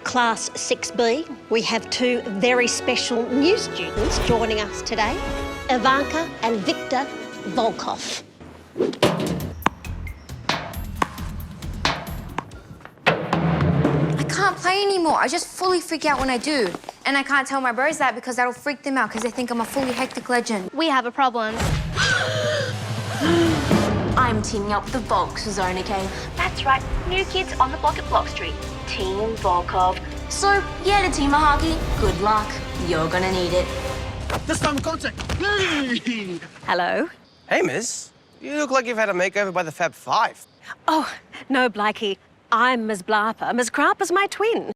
Class 6B, we have two very special new students joining us today, Ivanka and Victor Volkov. I can't play anymore. I just fully freak out when I do. And I can't tell my bros that because that'll freak them out because they think I'm a fully hectic legend. We have a problem. I'm teaming up with the Volks zone, okay? That's right, new kids on the block at Block Street. Team Volkov. So, yeah, the team of hockey, good luck. You're gonna need it. This time contact. Hello. Hey, miss. You look like you've had a makeover by the Fab Five. Oh, no, Blakey. I'm Ms. Blarper. Ms. Crapper's my twin.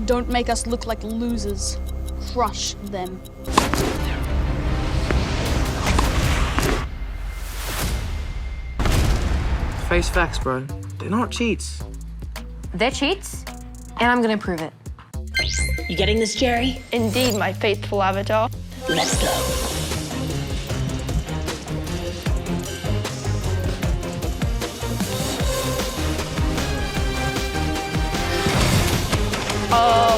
Don't make us look like losers. Crush them. Face facts, bro. They're not cheats. They're cheats, and I'm gonna prove it. You getting this, Jerry? Indeed, my faithful avatar. Let's go.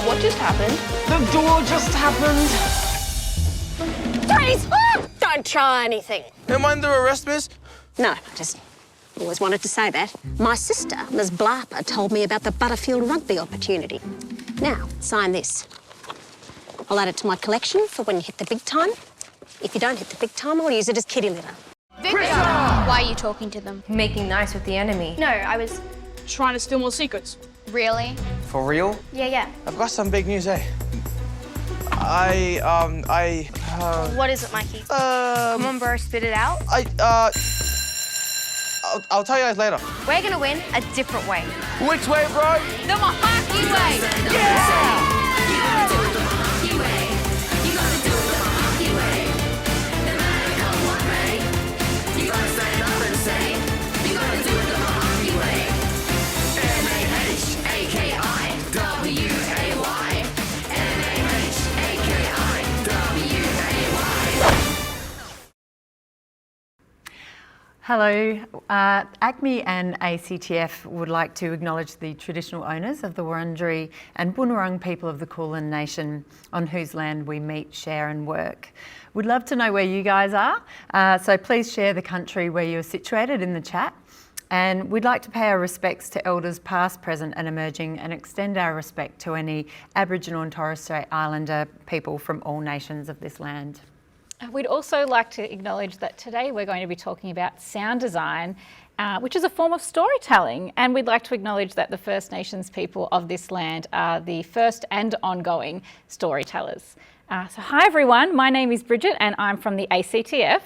What just happened? The door just happened. Freeze! Ah! Don't try anything. Am I under arrest, miss? No, I just always wanted to say that. My sister, Ms. Blarper, told me about the Butterfield rugby opportunity. Now, sign this. I'll add it to my collection for when you hit the big time. If you don't hit the big time, I'll use it as kitty litter. Victor! Why are you talking to them? Making nice with the enemy. No, I was... Trying to steal more secrets. Really? For real? Yeah. I've got some big news, eh? What is it, Mikey? Come on, bro, spit it out. I'll tell you guys later. We're gonna win a different way. Which way, bro? The hockey way! Yeah! Hello. ACMI and ACTF would like to acknowledge the traditional owners of the Wurundjeri and Bunurong people of the Kulin Nation on whose land we meet, share and work. We'd love to know where you guys are, so please share the country where you're situated in the chat. And we'd like to pay our respects to elders past, present and emerging, and extend our respect to any Aboriginal and Torres Strait Islander people from all nations of this land. We'd also like to acknowledge that today we're going to be talking about sound design, which is a form of storytelling. And we'd like to acknowledge that the First Nations people of this land are the first and ongoing storytellers. So hi everyone, my name is Bridget and I'm from the ACTF.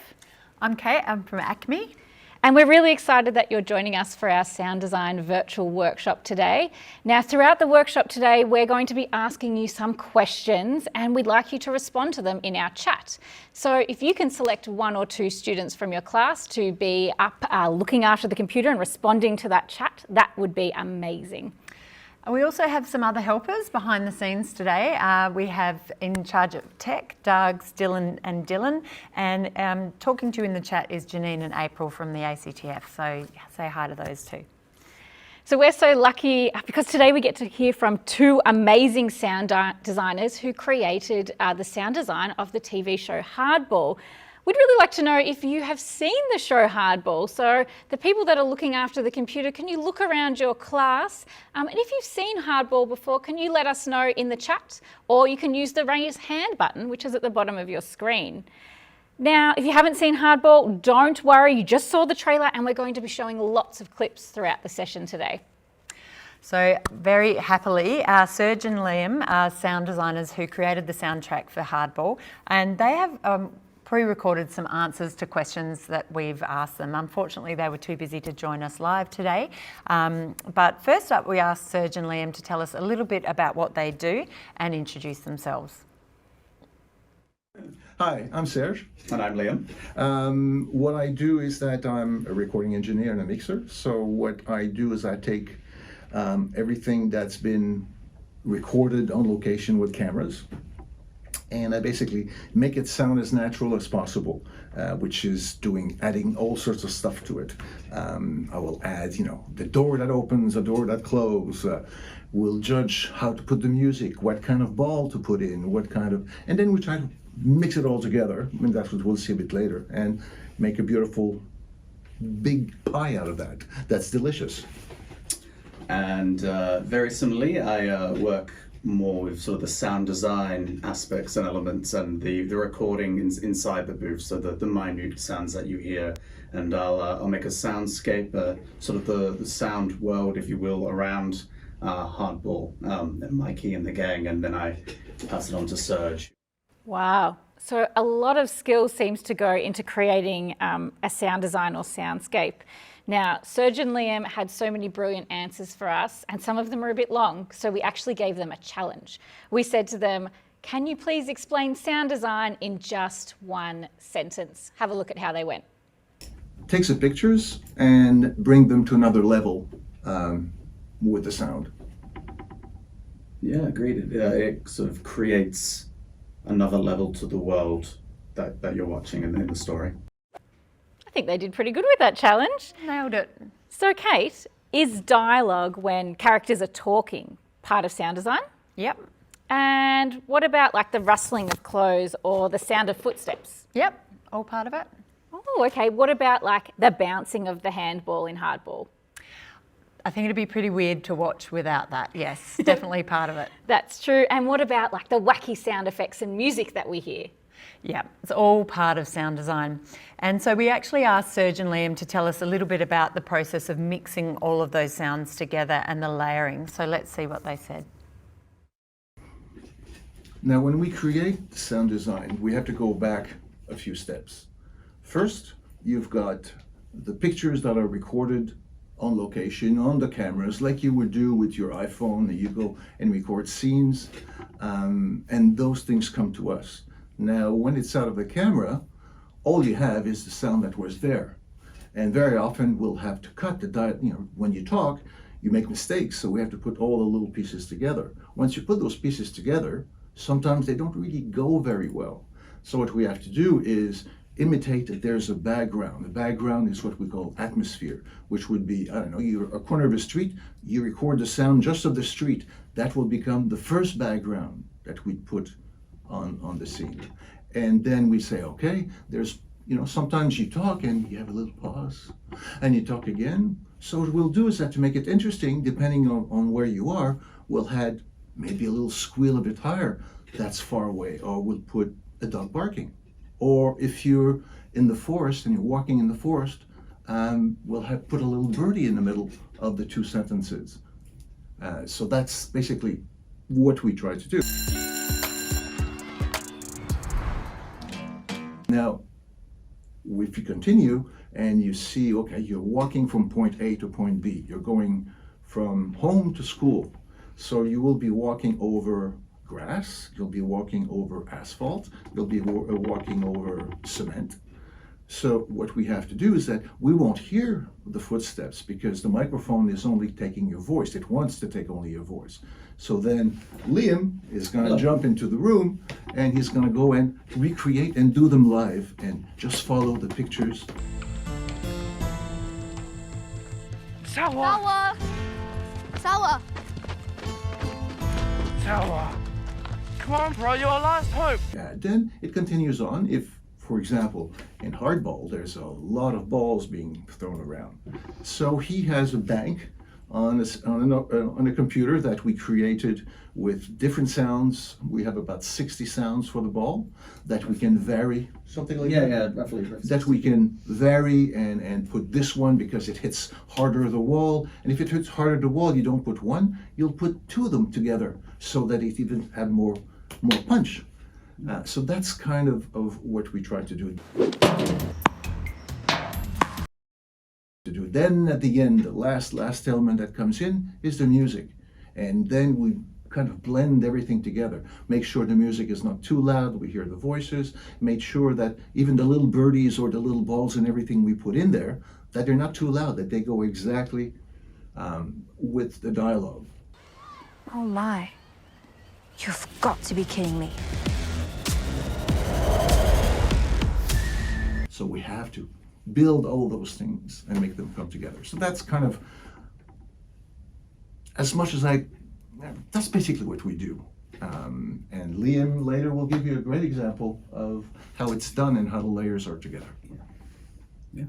I'm Kate, I'm from ACMI. And we're really excited that you're joining us for our sound design virtual workshop today. Now, throughout the workshop today, we're going to be asking you some questions and we'd like you to respond to them in our chat. So if you can select one or two students from your class to be up looking after the computer and responding to that chat, that would be amazing. We also have some other helpers behind the scenes today. We have in charge of tech, Doug's, Dylan and Dylan, and talking to you in the chat is Janine and April from the ACTF, so say hi to those two. So we're so lucky because today we get to hear from two amazing sound designers who created the sound design of the TV show Hardball. We'd really like to know if you have seen the show Hardball. So the people that are looking after the computer, can you look around your class? And if you've seen Hardball before, can you let us know in the chat? Or you can use the raise hand button, which is at the bottom of your screen. Now, if you haven't seen Hardball, don't worry, you just saw the trailer and we're going to be showing lots of clips throughout the session today. So very happily, Serge and Liam are sound designers who created the soundtrack for Hardball, and they have pre-recorded some answers to questions that we've asked them. Unfortunately, they were too busy to join us live today. But first up, we asked Serge and Liam to tell us a little bit about what they do and introduce themselves. Hi, I'm Serge. And I'm Liam. What I do is that I'm a recording engineer and a mixer. So what I do is I take everything that's been recorded on location with cameras, And I basically make it sound as natural as possible, which is adding all sorts of stuff to it. I will add, the door that opens, the door that closes. We'll judge how to put the music, what kind of ball to put in, and then we try to mix it all together. I mean, that's what we'll see a bit later, and make a beautiful big pie out of that. That's delicious. And very similarly, I work more with sort of the sound design aspects and elements and the recording inside the booth, so the minute sounds that you hear. And I'll make a soundscape, sort of the sound world, if you will, around Hardball, and Mikey and the gang, and then I pass it on to Serge. Wow. So a lot of skill seems to go into creating a sound design or soundscape. Now, Serge and Liam had so many brilliant answers for us, and some of them are a bit long, so we actually gave them a challenge. We said to them, can you please explain sound design in just one sentence? Have a look at how they went. Take some pictures and bring them to another level with the sound. Yeah, agreed. It sort of creates another level to the world that you're watching in the story. I think they did pretty good with that challenge. Nailed it. So Kate, is dialogue when characters are talking part of sound design? Yep. And what about like the rustling of clothes or the sound of footsteps? Yep, all part of it. Oh, okay. What about like the bouncing of the handball in Hardball? I think it'd be pretty weird to watch without that. Yes, definitely part of it. That's true. And what about like the wacky sound effects and music that we hear? Yeah, it's all part of sound design. And so we actually asked Serge and Liam to tell us a little bit about the process of mixing all of those sounds together and the layering. So let's see what they said. Now, when we create sound design, we have to go back a few steps. First, you've got the pictures that are recorded on location, on the cameras, like you would do with your iPhone, and you go and record scenes, and those things come to us. Now, when it's out of the camera, all you have is the sound that was there. And very often we'll have to cut when you talk, you make mistakes, so we have to put all the little pieces together. Once you put those pieces together, sometimes they don't really go very well. So what we have to do is imitate that there's a background. The background is what we call atmosphere, which would be, you're a corner of a street, you record the sound just of the street. That will become the first background that we put on the scene. And then we say, okay, there's, sometimes you talk and you have a little pause and you talk again. So what we'll do is that to make it interesting, depending on where you are, we'll add maybe a little squeal a bit higher that's far away, or we'll put a dog barking. Or if you're in the forest and you're walking in the forest, we'll put a little birdie in the middle of the two sentences. So that's basically what we try to do. Now, if you continue and you see, okay, you're walking from point A to point B, you're going from home to school. So you will be walking over grass, you'll be walking over asphalt, you'll be walking over cement. So what we have to do is that we won't hear the footsteps because the microphone is only taking your voice. It wants to take only your voice. So then Liam is going to jump into the room and he's going to go and recreate and do them live and just follow the pictures. Sawa! Sawa! Sawa! Come on, bro, you're our last hope. Then it continues on. If, for example, in Hardball, there's a lot of balls being thrown around. So he has a bank on a computer that we created with different sounds. We have about 60 sounds for the ball that we can vary, something like that. Yeah, roughly. That we can vary and put this one because it hits harder the wall. And if it hits harder the wall, you don't put one, you'll put two of them together so that it even have more punch. So that's kind of what we try to do. Then at the end, the last element that comes in is the music. And then we kind of blend everything together. Make sure the music is not too loud, we hear the voices. Make sure that even the little birdies or the little balls and everything we put in there, that they're not too loud, that they go exactly with the dialogue. Oh my. You've got to be kidding me. So we have to build all those things and make them come together. So that's kind of, as much as that's basically what we do. And Liam later will give you a great example of how it's done and how the layers are together. Yeah.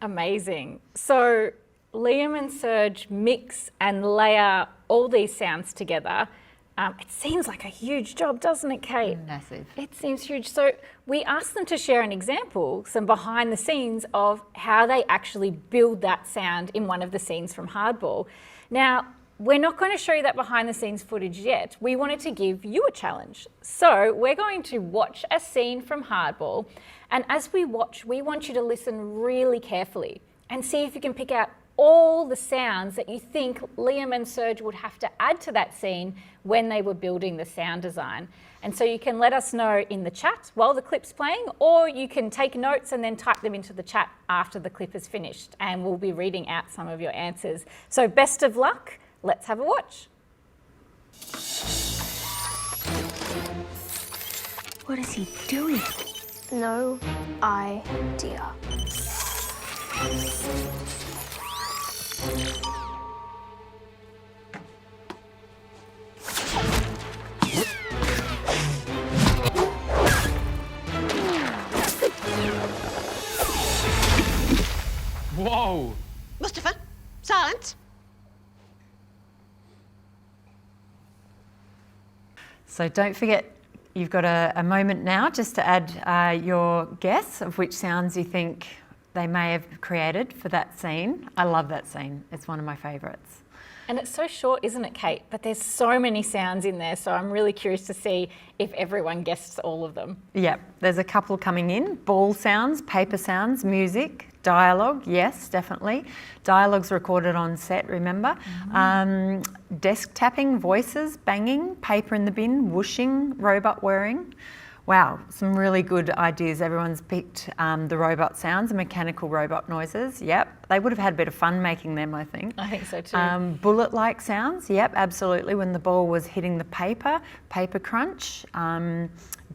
Amazing. So Liam and Serge mix and layer all these sounds together. It seems like a huge job, doesn't it, Kate? Massive. It seems huge. So we asked them to share an example, some behind the scenes of how they actually build that sound in one of the scenes from Hardball. Now, we're not going to show you that behind the scenes footage yet. We wanted to give you a challenge. So we're going to watch a scene from Hardball. And as we watch, we want you to listen really carefully and see if you can pick out all the sounds that you think Liam and Serge would have to add to that scene when they were building the sound design. And so you can let us know in the chat while the clip's playing, or you can take notes and then type them into the chat after the clip is finished, and we'll be reading out some of your answers. So best of luck. Let's have a watch. What is he doing? No idea. Whoa! Mustafa, silence. So don't forget, you've got a moment now just to add your guess of which sounds you think they may have created for that scene. I love that scene. It's one of my favourites. And it's so short, isn't it, Kate? But there's so many sounds in there, so I'm really curious to see if everyone guessed all of them. Yep, there's a couple coming in. Ball sounds, paper sounds, music, dialogue, yes, definitely. Dialogue's recorded on set, remember? Desk tapping, voices, banging, paper in the bin, whooshing, robot whirring. Wow, some really good ideas. Everyone's picked the robot sounds, the mechanical robot noises. Yep, they would have had a bit of fun making them, I think. I think so too. Bullet-like sounds. Yep, absolutely. When the ball was hitting the paper crunch.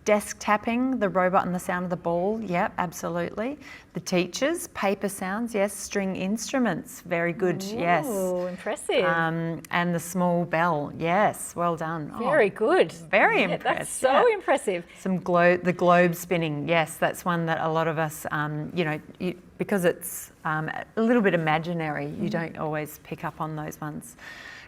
Desk tapping, the robot and the sound of the ball. Yep, absolutely. The teachers, paper sounds. Yes, string instruments. Very good. Ooh, yes. Impressive. And the small bell. Yes, well done. Very good. Very Yeah, impressed. that's so impressive. The globe spinning, yes, that's one that a lot of us, because it's a little bit imaginary, you don't always pick up on those ones.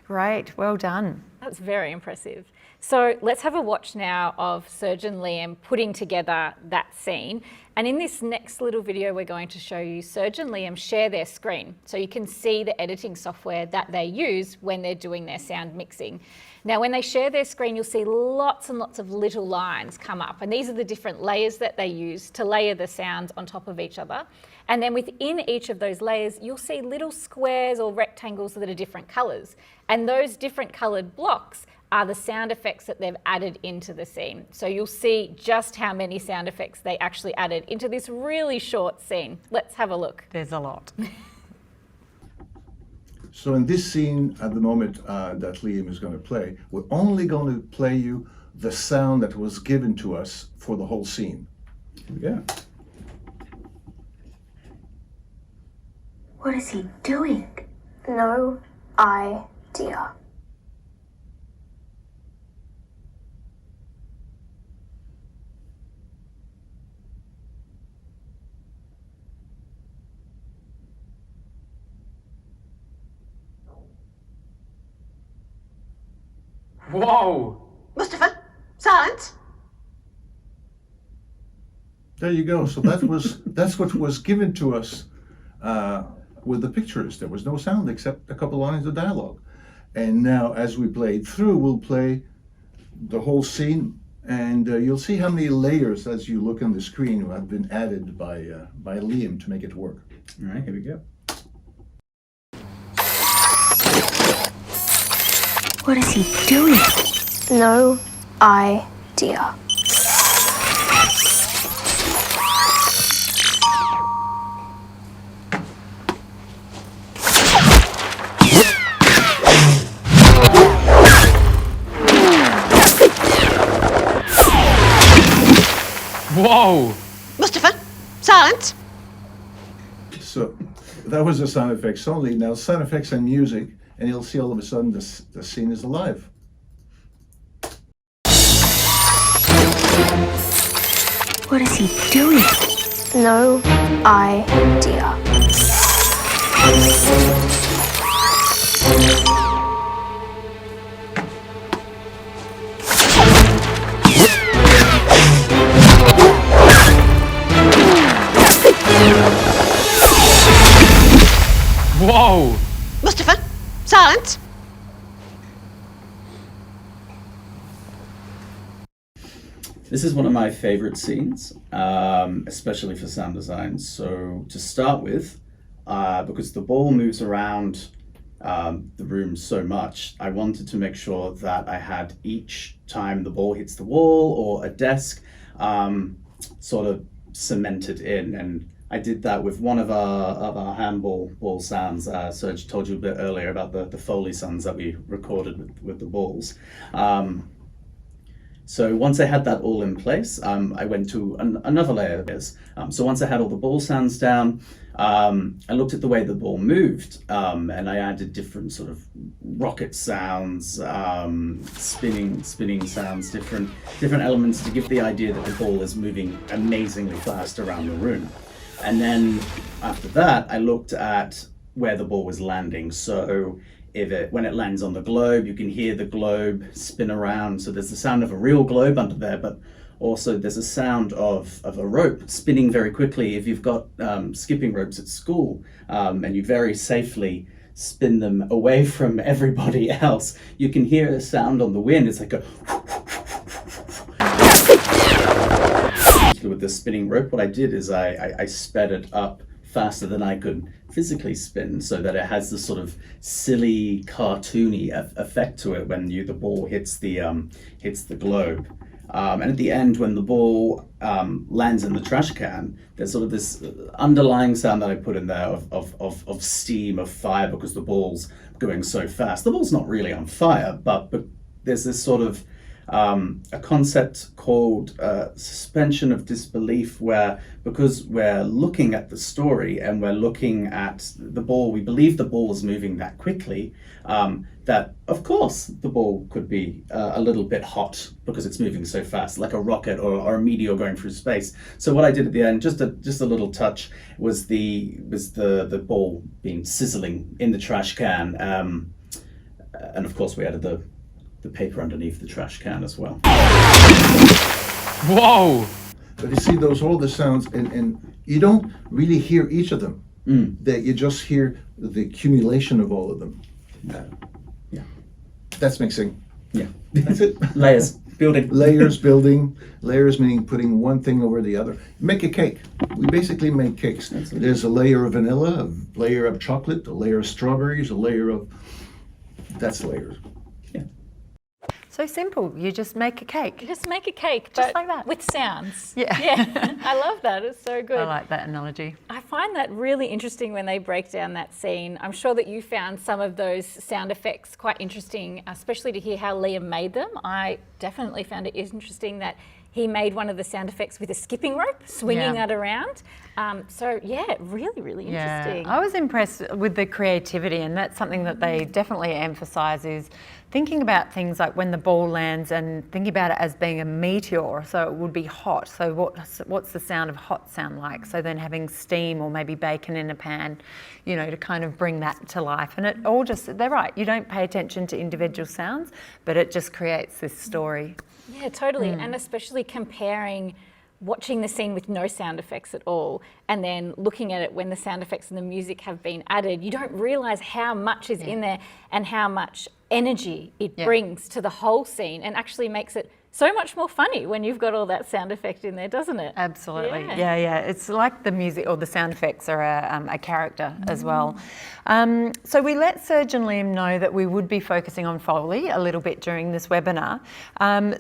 Great, well done. That's very impressive. So let's have a watch now of Serge and Liam putting together that scene. And in this next little video, we're going to show you Serge and Liam share their screen, so you can see the editing software that they use when they're doing their sound mixing. Now, when they share their screen, you'll see lots and lots of little lines come up, and these are the different layers that they use to layer the sounds on top of each other. And then within each of those layers, you'll see little squares or rectangles that are different colours. And those different coloured blocks are the sound effects that they've added into the scene. So you'll see just how many sound effects they actually added into this really short scene. Let's have a look. There's a lot. So in this scene, at the moment that Liam is going to play, we're only going to play you the sound that was given to us for the whole scene. Yeah. What is he doing? No idea. Whoa! Mustafa, silence. There you go. So that's what was given to us with the pictures. There was no sound except a couple lines of dialogue. And now, as we played through, we'll play the whole scene, and you'll see how many layers, as you look on the screen, have been added by Liam to make it work. All right, here we go. What is he doing? No idea. Whoa! Mustafa, that was the sound effects only. Now sound effects and music, and you'll see all of a sudden the scene is alive. What is he doing? No idea. Whoa! Mustafa, silence. This is one of my favorite scenes, especially for sound design. So to start with, because the ball moves around the room so much, I wanted to make sure that I had each time the ball hits the wall or a desk sort of cemented in. And I did that with one of our handball ball sounds. Serge told you a bit earlier about the Foley sounds that we recorded with the balls. So once I had that all in place, I went to another layer. So once I had all the ball sounds down, I looked at the way the ball moved, and I added different sort of rocket sounds, spinning sounds, different elements to give the idea that the ball is moving amazingly fast around the room. And then after that, I looked at where the ball was landing. So when it lands on the globe, you can hear the globe spin around. So there's the sound of a real globe under there, but also there's a sound of a rope spinning very quickly. If you've got skipping ropes at school and you very safely spin them away from everybody else, you can hear a sound on the wind. It's like a... With the spinning rope, what I did is I sped it up faster than I could physically spin, so that it has this sort of silly, cartoony effect to it when the ball hits the globe. And at the end, when the ball lands in the trash can, there's sort of this underlying sound that I put in there of steam, of fire, because the ball's going so fast. The ball's not really on fire, but there's this sort of a concept called suspension of disbelief, where because we're looking at the story and we're looking at the ball, we believe the ball is moving that quickly, that of course the ball could be a little bit hot because it's moving so fast, like a rocket or a meteor going through space. So what I did at the end, just a little touch, was the ball being sizzling in the trash can, and of course we added the paper underneath the trash can as well. Whoa! But you see, all the sounds, and you don't really hear each of them. That you just hear the accumulation of all of them. Yeah. That's mixing. Yeah. That's it. Layers. Building. Building. Layers meaning putting one thing over the other. Make a cake. We basically make cakes. Absolutely. There's a layer of vanilla, a layer of chocolate, a layer of strawberries, a layer of... That's layers. So simple. You just make a cake. You just make a cake, just but like that. with sounds. Yeah. Yeah. I love that. It's so good. I like that analogy. I find that really interesting when they break down that scene. I'm sure that you found some of those sound effects quite interesting, especially to hear how Liam made them. I definitely found it interesting that he made one of the sound effects with a skipping rope, swinging that around. So yeah, really, really interesting. I was impressed with the creativity, and that's something that they definitely emphasise, is thinking about things like when the ball lands and thinking about it as being a meteor, so it would be hot. So what's the sound of hot sound like? So then having steam or maybe bacon in a pan, you know, to kind of bring that to life. And it all just, they're right, you don't pay attention to individual sounds, but it just creates this story. Yeah, totally. And especially comparing watching the scene with no sound effects at all and then looking at it when the sound effects and the music have been added, you don't realise how much is in there and how much energy it brings to the whole scene, and actually makes it so much more funny when you've got all that sound effect in there, doesn't it? Absolutely. Yeah. It's like the music or the sound effects are a character as well. So we let Serge and Liam know that we would be focusing on Foley a little bit during this webinar.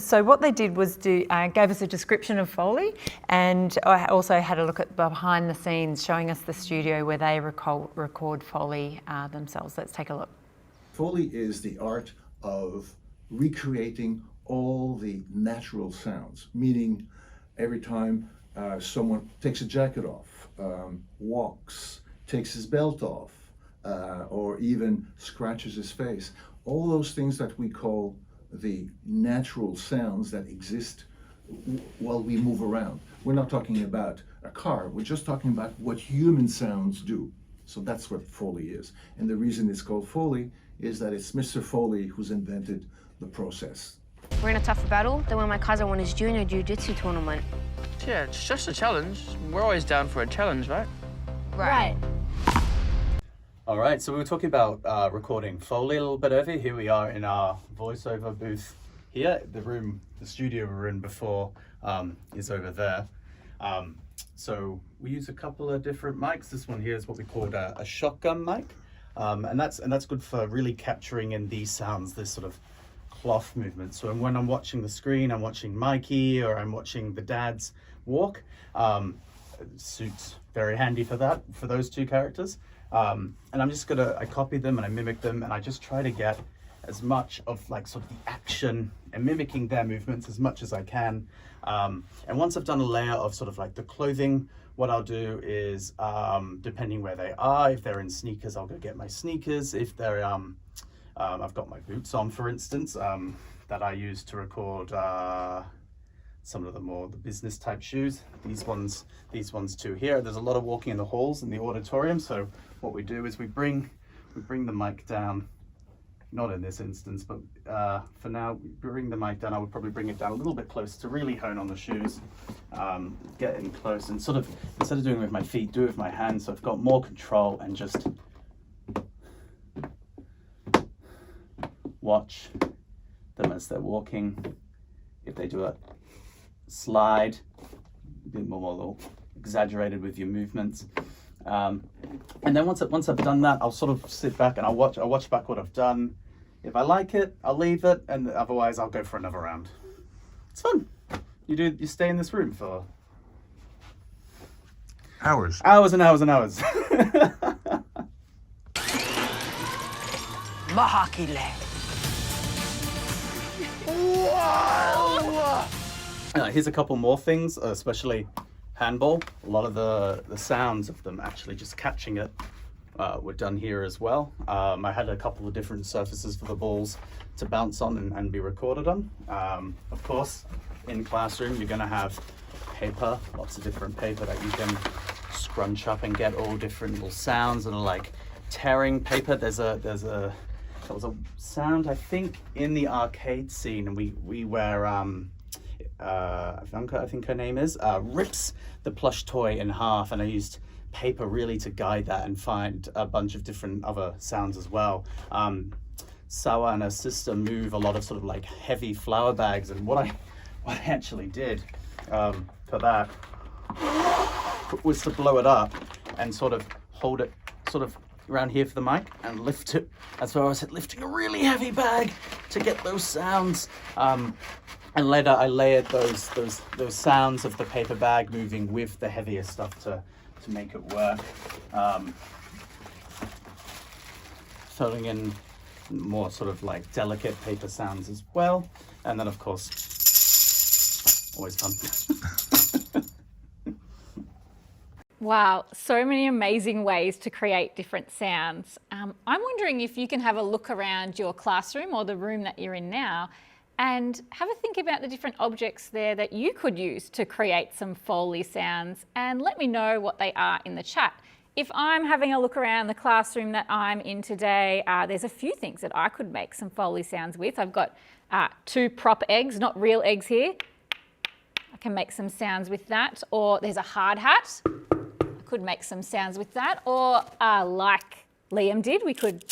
So what they did was gave us a description of Foley, and I also had a look at behind the scenes, showing us the studio where they record Foley themselves. Let's take a look. Foley is the art of recreating all the natural sounds, meaning every time someone takes a jacket off, walks, takes his belt off, or even scratches his face. All those things that we call the natural sounds that exist while we move around. We're not talking about a car, we're just talking about what human sounds do. So that's what Foley is. And the reason it's called Foley is that it's Mr. Foley who's invented the process. We're in a tougher battle than when my cousin won his junior jiu-jitsu tournament. Yeah, it's just a challenge. We're always down for a challenge, right? Right. All right, so we were talking about recording Foley a little bit earlier. Here we are in our voiceover booth here. The studio we were in before is over there. So we use a couple of different mics. This one here is what we called a shotgun mic. And that's good for really capturing in these sounds, this sort of cloth movement. So when I'm watching the screen, I'm watching Mikey or I'm watching the dads walk. Suits very handy for that, for those two characters. And I'm just I copy them and I mimic them and I just try to get as much of like sort of the action and mimicking their movements as much as I can. And once I've done a layer of sort of like the clothing, what I'll do is, depending where they are, if they're in sneakers, I'll go get my sneakers. If they're, I've got my boots on, for instance, that I use to record some of the business type shoes. These ones too here. There's a lot of walking in the halls in the auditorium. So what we do is we bring the mic down. Not in this instance, but for now, bring the mic down. I would probably bring it down a little bit closer to really hone on the shoes, get in close and sort of, instead of doing it with my feet, do it with my hands. So I've got more control and just watch them as they're walking. If they do a slide, a bit more exaggerated with your movements. And then once I've done that, I'll sort of sit back and I'll watch back what I've done. If I like it, I'll leave it, and otherwise I'll go for another round. It's fun. You stay in this room for hours. Hours and hours and hours. Mahakile. Wow! Here's a couple more things, especially handball. A lot of the sounds of them actually just catching it were done here as well. I had a couple of different surfaces for the balls to bounce on and be recorded on. Of course, in classroom, you're going to have paper, lots of different paper that you can scrunch up and get all different little sounds and like tearing paper. There was a sound, I think, in the arcade scene, and we were I think her name is, rips the plush toy in half, and I used paper really to guide that and find a bunch of different other sounds as well. Sawa and her sister move a lot of sort of like heavy flour bags, and what I actually did for that was to blow it up and sort of hold it sort of around here for the mic and lift it as well as lifting a really heavy bag to get those sounds. And later I layered those sounds of the paper bag moving with the heavier stuff to make it work. Filling in more sort of like delicate paper sounds as well. And then of course, always fun. Wow, so many amazing ways to create different sounds. I'm wondering if you can have a look around your classroom or the room that you're in now and have a think about the different objects there that you could use to create some Foley sounds, and let me know what they are in the chat. If I'm having a look around the classroom that I'm in today, there's a few things that I could make some Foley sounds with. I've got 2 prop eggs, not real eggs here. I can make some sounds with that. Or there's a hard hat. I could make some sounds with that. Or like Liam did, we could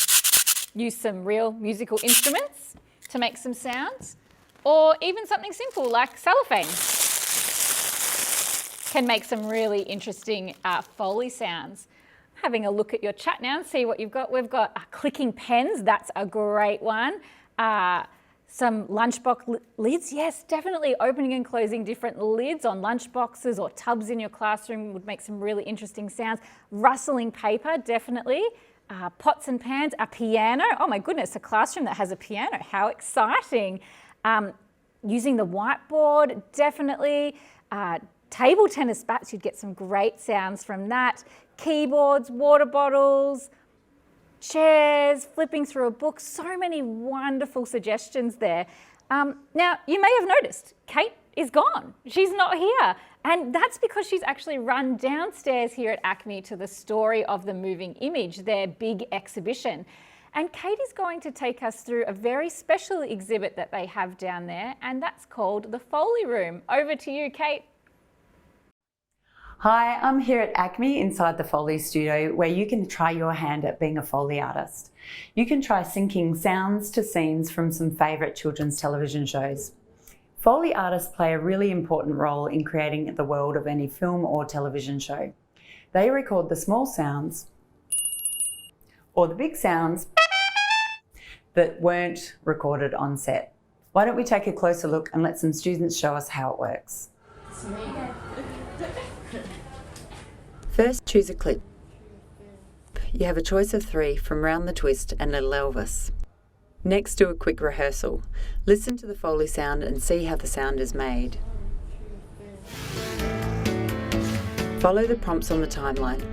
use some real musical instruments to make some sounds. Or even something simple like cellophane can make some really interesting Foley sounds. Having a look at your chat now and see what you've got. We've got clicking pens, that's a great one. Some lunchbox lids, yes, definitely opening and closing different lids on lunchboxes or tubs in your classroom would make some really interesting sounds. Rustling paper, definitely. Pots and pans, a piano. Oh my goodness, a classroom that has a piano, how exciting. Using the whiteboard, definitely. Table tennis bats, you'd get some great sounds from that. keyboards, water bottles, chairs, flipping through a book. So many wonderful suggestions there. Now, you may have noticed, Kate is gone. She's not here. And that's because she's actually run downstairs here at ACMI to the Story of the Moving Image, their big exhibition. And Kate is going to take us through a very special exhibit that they have down there, and that's called the Foley Room. Over to you, Kate. Hi, I'm here at ACMI inside the Foley studio, where you can try your hand at being a Foley artist. You can try syncing sounds to scenes from some favourite children's television shows. Foley artists play a really important role in creating the world of any film or television show. They record the small sounds or the big sounds that weren't recorded on set. Why don't we take a closer look and let some students show us how it works. First, choose a clip. You have a choice of 3 from Round the Twist and Little Elvis. Next, do a quick rehearsal. Listen to the Foley sound and see how the sound is made. Follow the prompts on the timeline.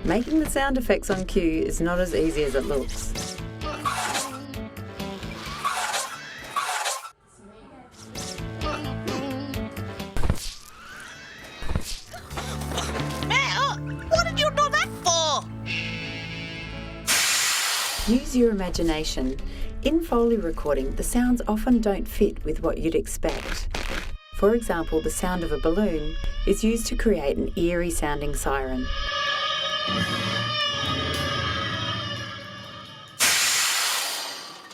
Making the sound effects on cue is not as easy as it looks. Use your imagination. In Foley recording, the sounds often don't fit with what you'd expect. For example, the sound of a balloon is used to create an eerie sounding siren.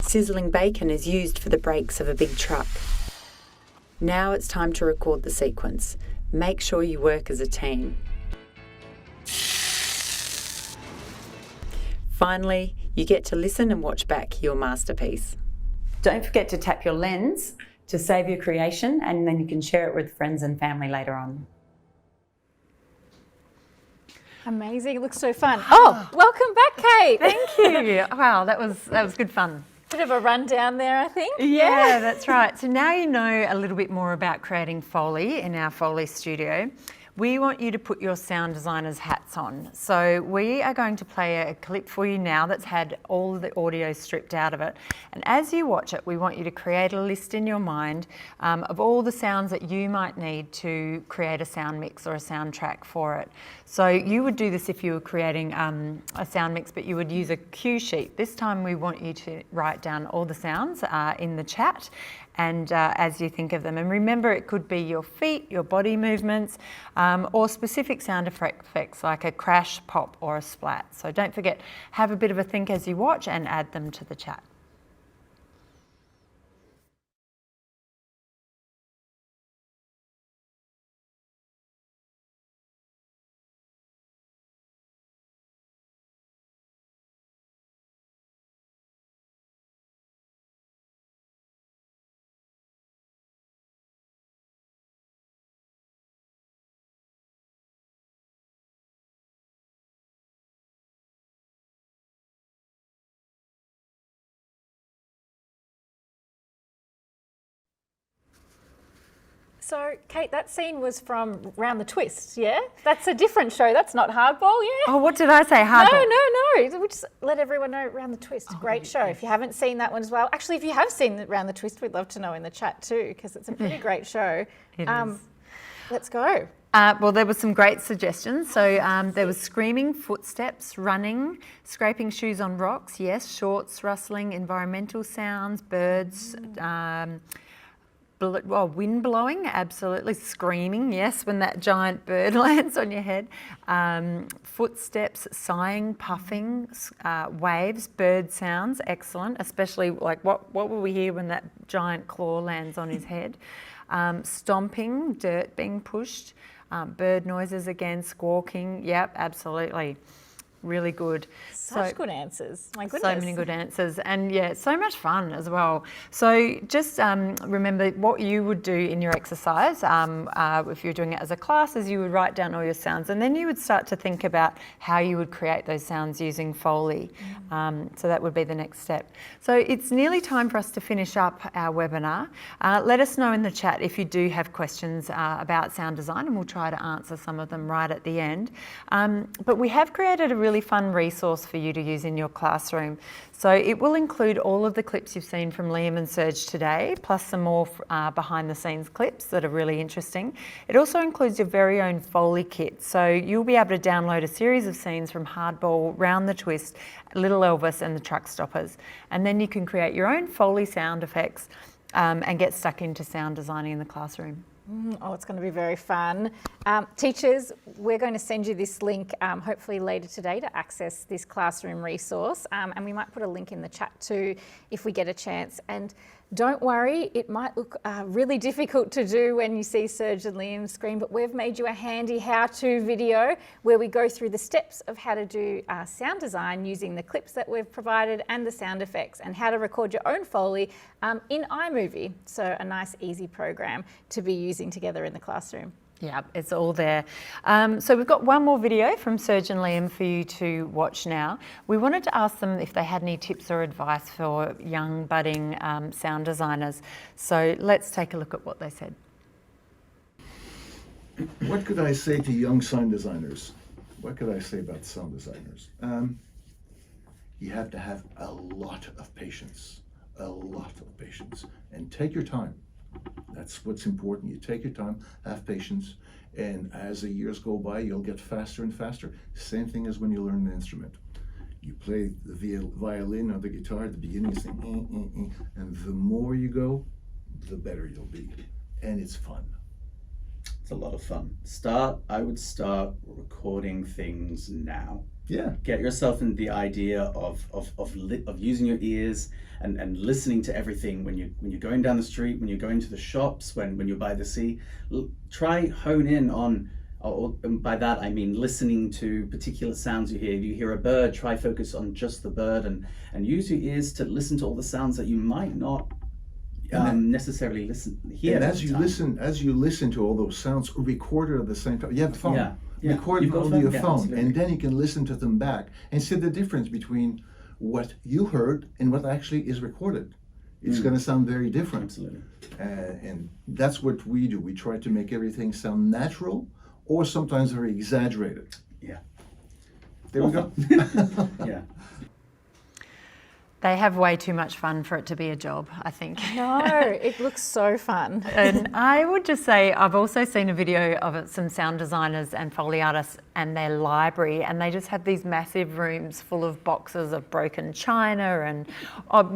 Sizzling bacon is used for the brakes of a big truck. Now it's time to record the sequence. Make sure you work as a team. Finally, you get to listen and watch back your masterpiece. Don't forget to tap your lens to save your creation, and then you can share it with friends and family later on. Amazing, it looks so fun. Oh, welcome back, Kate. Thank you. Wow, that was good fun. Bit of a rundown there, I think. Yeah, that's right. So now you know a little bit more about creating Foley in our Foley studio. We want you to put your sound designer's hats on. So we are going to play a clip for you now that's had all the audio stripped out of it. And as you watch it, we want you to create a list in your mind of all the sounds that you might need to create a sound mix or a soundtrack for it. So you would do this if you were creating a sound mix, but you would use a cue sheet. This time we want you to write down all the sounds in the chat, and as you think of them. And remember, it could be your feet, your body movements, or specific sound effects like a crash, pop, or a splat. So don't forget, have a bit of a think as you watch and add them to the chat. So, Kate, that scene was from Round the Twist, yeah? That's a different show. That's not Hardball, yeah? Oh, what did I say? Hardball? No. We'll just let everyone know Round the Twist. Great show. If you haven't seen that one as well. Actually, if you have seen Round the Twist, we'd love to know in the chat too, because it's a pretty great show. It is. Let's go. Well, there were some great suggestions. So there was screaming, footsteps, running, scraping shoes on rocks, yes, shorts, rustling, environmental sounds, birds, wind blowing, absolutely. Screaming, yes, when that giant bird lands on your head. Footsteps, sighing, puffing, waves, bird sounds, excellent. Especially like what will we hear when that giant claw lands on his head? Stomping, dirt being pushed, bird noises again, squawking, yep, absolutely. really good. Such good answers. My goodness. So many good answers, and yeah, so much fun as well. So just remember what you would do in your exercise. If you're doing it as a class, is you would write down all your sounds, and then you would start to think about how you would create those sounds using Foley. So that would be the next step. So it's nearly time for us to finish up our webinar. Let us know in the chat if you do have questions about sound design, and we'll try to answer some of them right at the end. But we have created a really fun resource for you to use in your classroom. So it will include all of the clips you've seen from Liam and Serge today, plus some more behind the scenes clips that are really interesting. It also includes your very own Foley kit. So you'll be able to download a series of scenes from Hardball, Round the Twist, Little Elvis and the Truck Stoppers. And then you can create your own Foley sound effects and get stuck into sound designing in the classroom. Oh, it's going to be very fun. Teachers, we're going to send you this link hopefully later today to access this classroom resource, and we might put a link in the chat too if we get a chance. And don't worry, it might look really difficult to do when you see Serge and Liam's screen, but we've made you a handy how-to video where we go through the steps of how to do sound design using the clips that we've provided and the sound effects, and how to record your own Foley in iMovie. So a nice, easy program to be using together in the classroom. Yeah, it's all there. So we've got one more video from Serge and Liam for you to watch now. We wanted to ask them if they had any tips or advice for young, budding sound designers. So let's take a look at what they said. What could I say to young sound designers? What could I say about sound designers? You have to have a lot of patience, and take your time. That's what's important. You take your time, have patience, and as the years go by, you'll get faster and faster. Same thing as when you learn an instrument. You play the violin or the guitar at the beginning, you sing, and the more you go, the better you'll be. And it's fun. It's a lot of fun. I would start recording things now. Yeah. Get yourself in the idea of using your ears and listening to everything when you're going down the street, when you're going to the shops, when you're by the sea. Try hone in on, and by that I mean listening to particular sounds you hear. If you hear a bird, try focus on just the bird and use your ears to listen to all the sounds that you might not necessarily hear. And as you listen to all those sounds, record it at the same time. You have a phone. Yeah. Record them onto your phone, absolutely. and then you can listen to them back and see the difference between what you heard and what actually is recorded. It's going to sound very different. Absolutely. And that's what we do. We try to make everything sound natural, or sometimes very exaggerated. Yeah. There we go. Yeah. They have way too much fun for it to be a job, I think. No, it looks so fun. And I would just say, I've also seen a video of some sound designers and Foley artists and their library, and they just have these massive rooms full of boxes of broken china and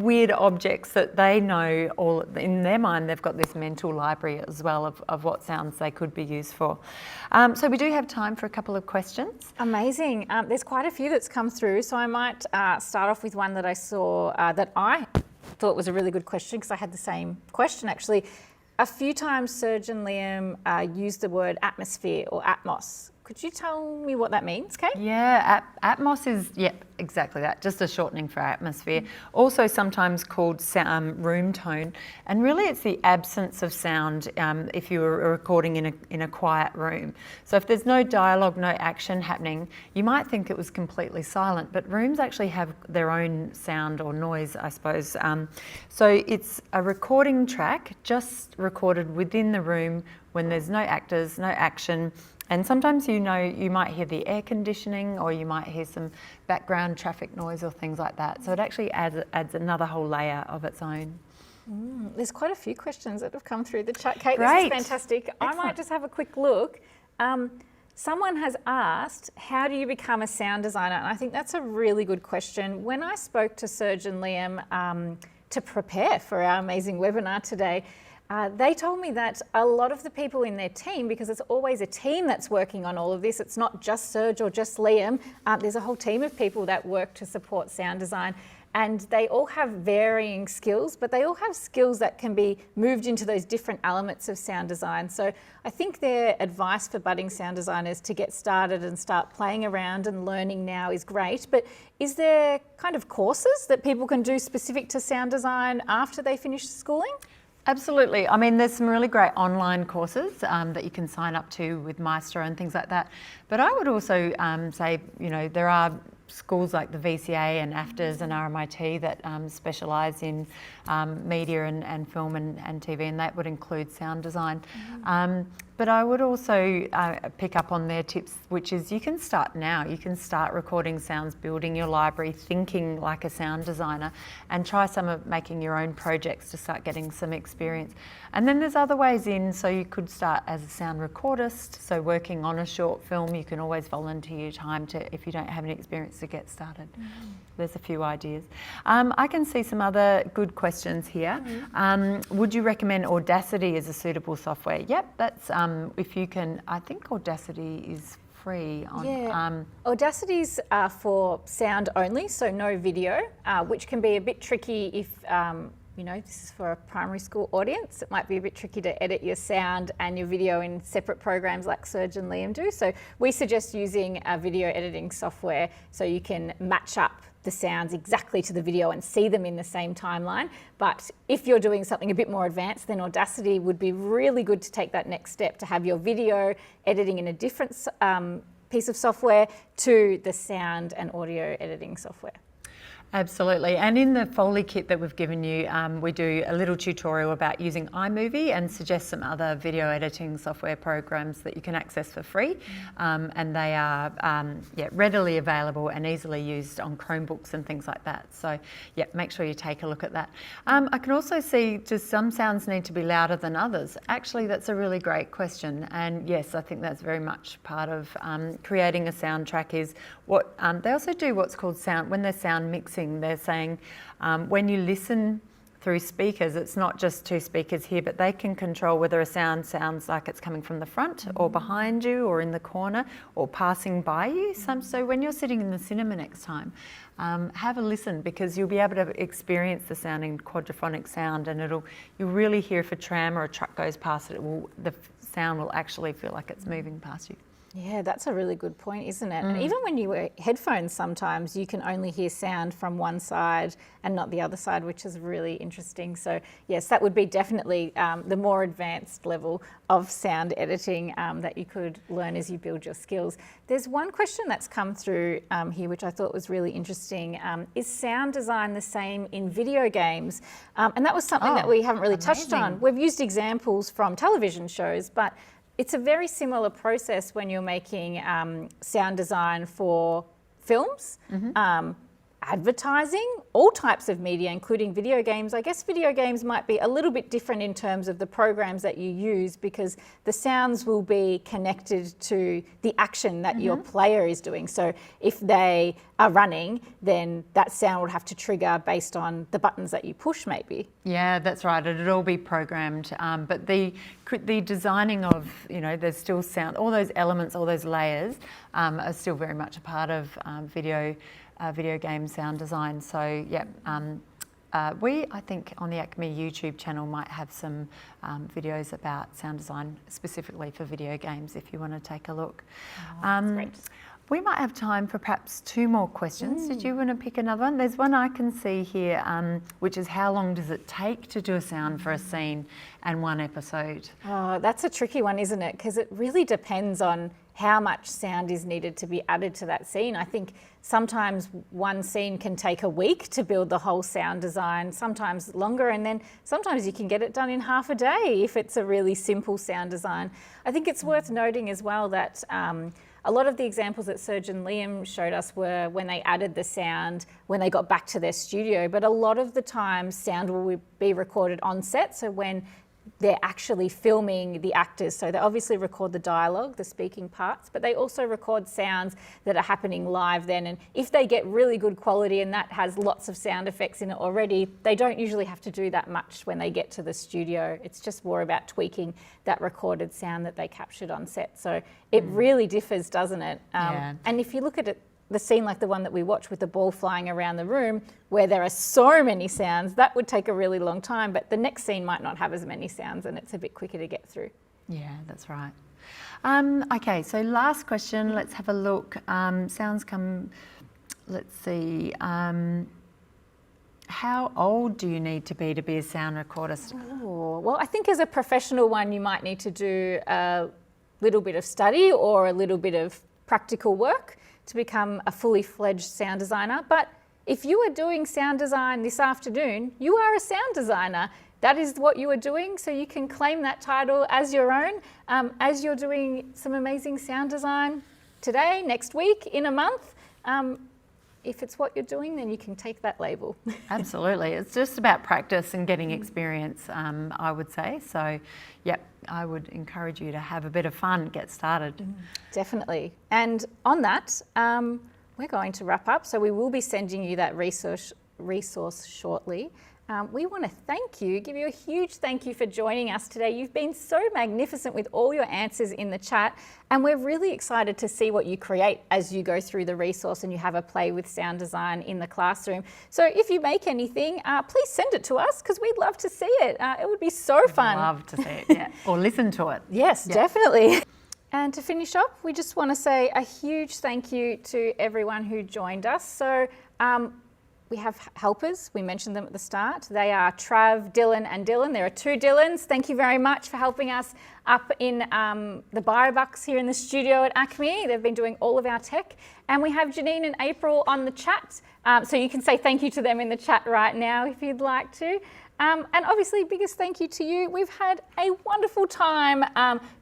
weird objects that they know all in their mind. They've got this mental library as well of what sounds they could be used for. So we do have time for a couple of questions. Amazing. There's quite a few that's come through, so I might start off with one that I saw that I thought was a really good question, because I had the same question actually. A few times Serge and Liam used the word atmosphere or atmos. Could you tell me what that means, Kate? Yeah, atmos is, exactly that, just a shortening for atmosphere. Also sometimes called room tone, and really it's the absence of sound if you were recording in a quiet room. So if there's no dialogue, no action happening, you might think it was completely silent, but rooms actually have their own sound or noise, I suppose. So it's a recording track just recorded within the room when there's no actors, no action. And sometimes you might hear the air conditioning, or you might hear some background traffic noise or things like that. So it actually adds another whole layer of its own. There's quite a few questions that have come through the chat, Kate. Great. This is fantastic. Excellent. I might just have a quick look. Someone has asked, how do you become a sound designer? And I think that's a really good question. When I spoke to Serge and Liam to prepare for our amazing webinar today, they told me that a lot of the people in their team, because it's always a team that's working on all of this, it's not just Serge or just Liam, there's a whole team of people that work to support sound design. and they all have varying skills, but they all have skills that can be moved into those different elements of sound design. So I think their advice for budding sound designers to get started and start playing around and learning now is great. But is there kind of courses that people can do specific to sound design after they finish schooling? Absolutely. I mean, there's some really great online courses that you can sign up to with Maestro and things like that. But I would also say, you know, there are schools like the VCA and AFTRS and RMIT that specialise in media and film and TV, and that would include sound design. But I would also pick up on their tips, which is you can start now. You can start recording sounds, building your library, thinking like a sound designer, and try some of making your own projects to start getting some experience. And then there's other ways in, so you could start as a sound recordist, so working on a short film. You can always volunteer your time to, if you don't have any experience, to get started. There's a few ideas. I can see some other good questions here. Would you recommend Audacity as a suitable software? Yep, that's if you can. I think Audacity is free on. Audacity's for sound only, so no video, which can be a bit tricky if you know, this is for a primary school audience. It might be a bit tricky to edit your sound and your video in separate programs like Serge and Liam do. So we suggest using a video editing software so you can match up the sounds exactly to the video and see them in the same timeline. But if you're doing something a bit more advanced, then Audacity would be really good to take that next step, to have your video editing in a different piece of software to the sound and audio editing software. Absolutely, and in the Foley kit that we've given you, we do a little tutorial about using iMovie and suggest some other video editing software programs that you can access for free, and they are readily available and easily used on Chromebooks and things like that. So yeah, make sure you take a look at that. I can also see, do some sounds need to be louder than others? Actually, that's a really great question, and yes, I think that's very much part of creating a soundtrack. Is what they also do what's called sound, when they're sound mixing, they're saying when you listen through speakers, it's not just two speakers here, but they can control whether a sound sounds like it's coming from the front or behind you or in the corner or passing by you. So when you're sitting in the cinema next time, have a listen, because you'll be able to experience the sound in quadraphonic sound, and you'll really hear if a tram or a truck goes past it, the sound will actually feel like it's moving past you. Yeah, that's a really good point, isn't it? And even when you wear headphones, sometimes you can only hear sound from one side and not the other side, which is really interesting. So yes, that would be definitely the more advanced level of sound editing that you could learn as you build your skills. There's one question that's come through here, which I thought was really interesting. Is sound design the same in video games? And that was something that we haven't really touched on. We've used examples from television shows, but it's a very similar process when you're making sound design for films, advertising, all types of media, including video games. I guess video games might be a little bit different in terms of the programs that you use, because the sounds will be connected to the action that your player is doing. So if they are running, then that sound would have to trigger based on the buttons that you push, maybe. Yeah, that's right. It'd all be programmed. But the designing of, you know, there's still sound, all those elements, all those layers are still very much a part of video game sound design. So yeah, I think on the ACMI YouTube channel might have some videos about sound design specifically for video games if you want to take a look. That's great. We might have time for perhaps 2 more questions. Did you want to pick another one? There's one I can see here, which is how long does it take to do a sound for a scene and one episode? Oh, that's a tricky one, isn't it? Because it really depends on how much sound is needed to be added to that scene. I think sometimes one scene can take a week to build the whole sound design, sometimes longer, and then sometimes you can get it done in half a day if it's a really simple sound design. I think it's worth noting as well that a lot of the examples that Serge and Liam showed us were when they added the sound when they got back to their studio, but a lot of the time sound will be recorded on set, so when they're actually filming the actors. So they obviously record the dialogue, the speaking parts, but they also record sounds that are happening live then. And if they get really good quality and that has lots of sound effects in it already, they don't usually have to do that much when they get to the studio. It's just more about tweaking that recorded sound that they captured on set. So it really differs, doesn't it? And if you look at it the scene like the one that we watched with the ball flying around the room, where there are so many sounds, that would take a really long time, but the next scene might not have as many sounds and it's a bit quicker to get through. Yeah, that's right. Okay, so last question, let's have a look. Sounds come, let's see. How old do you need to be a sound recordist? Oh, well, I think as a professional one, you might need to do a little bit of study or a little bit of practical work to become a fully fledged sound designer. But if you are doing sound design this afternoon, you are a sound designer. That is what you are doing, so you can claim that title as your own as you're doing some amazing sound design today, next week, in a month. If it's what you're doing, then you can take that label. Absolutely. It's just about practice and getting experience, I would say. So, yep, I would encourage you to have a bit of fun, get started. Definitely. And on that, we're going to wrap up. So we will be sending you that resource shortly. We want to thank you, give you a huge thank you for joining us today. You've been so magnificent with all your answers in the chat, and we're really excited to see what you create as you go through the resource and you have a play with sound design in the classroom. So if you make anything, please send it to us because we'd love to see it. It would be so fun. Love to see it, yeah. Or listen to it. Yes, definitely. And to finish up, we just want to say a huge thank you to everyone who joined us. So we have helpers, we mentioned them at the start. They are Trav, Dylan and Dylan. There are 2 Dylans. Thank you very much for helping us up in the Biobucks here in the studio at ACMI. They've been doing all of our tech. And we have Janine and April on the chat. So you can say thank you to them in the chat right now if you'd like to. And obviously, biggest thank you to you. We've had a wonderful time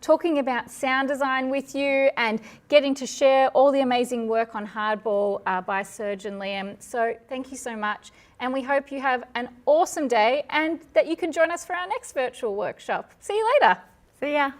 talking about sound design with you and getting to share all the amazing work on Hardball by Serge and Liam. So thank you so much. And we hope you have an awesome day and that you can join us for our next virtual workshop. See you later. See ya.